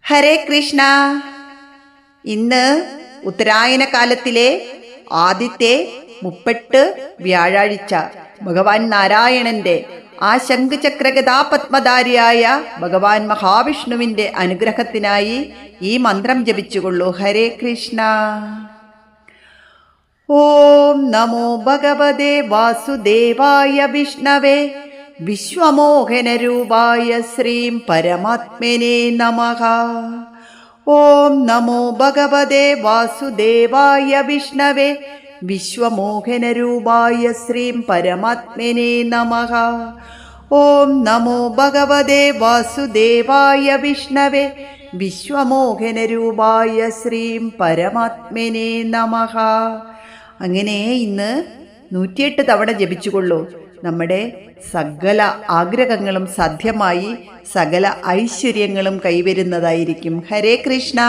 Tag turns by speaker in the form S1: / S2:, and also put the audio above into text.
S1: ഹരേ കൃഷ്ണ. ഇന്ന് ഉത്തരായന കാലത്തിലെ ആദ്യത്തെ 38 വ്യാഴാഴ്ച ഭഗവാൻ നാരായണന്റെ ആ ശംഖുചക്രഗദാപത്മധാരിയായ ഭഗവാൻ മഹാവിഷ്ണുവിന്റെ അനുഗ്രഹത്തിനായി ഈ മന്ത്രം ജപിച്ചുകൊള്ളൂ. ഹരേ കൃഷ്ണ. ഓം നമോ ഭഗവതേ വാസുദേവായ വിഷ്ണവേ വിശ്വമോഹനരൂപായ ശ്രീം പരമാത്മനെ നമഃ. ഓം നമോ ഭഗവതേ വാസുദേവായ വിഷ്ണവേ വിശ്വമോഹനരൂപായ ശ്രീം പരമാത്മനെ നമഃ. ഓം നമോ ഭഗവതേ വാസുദേവായ വിഷ്ണവേ വിശ്വമോഹനരൂപായ ശ്രീം പരമാത്മനെ നമഃ. അങ്ങനെ ഇന്ന് 108 തവണ ജപിച്ചുകൊള്ളൂ. നമ്മുടെ സകല ആഗ്രഹങ്ങളും സാധ്യമായി സകല ഐശ്വര്യങ്ങളും കൈവരുന്നതായിരിക്കും. ഹരേ കൃഷ്ണ.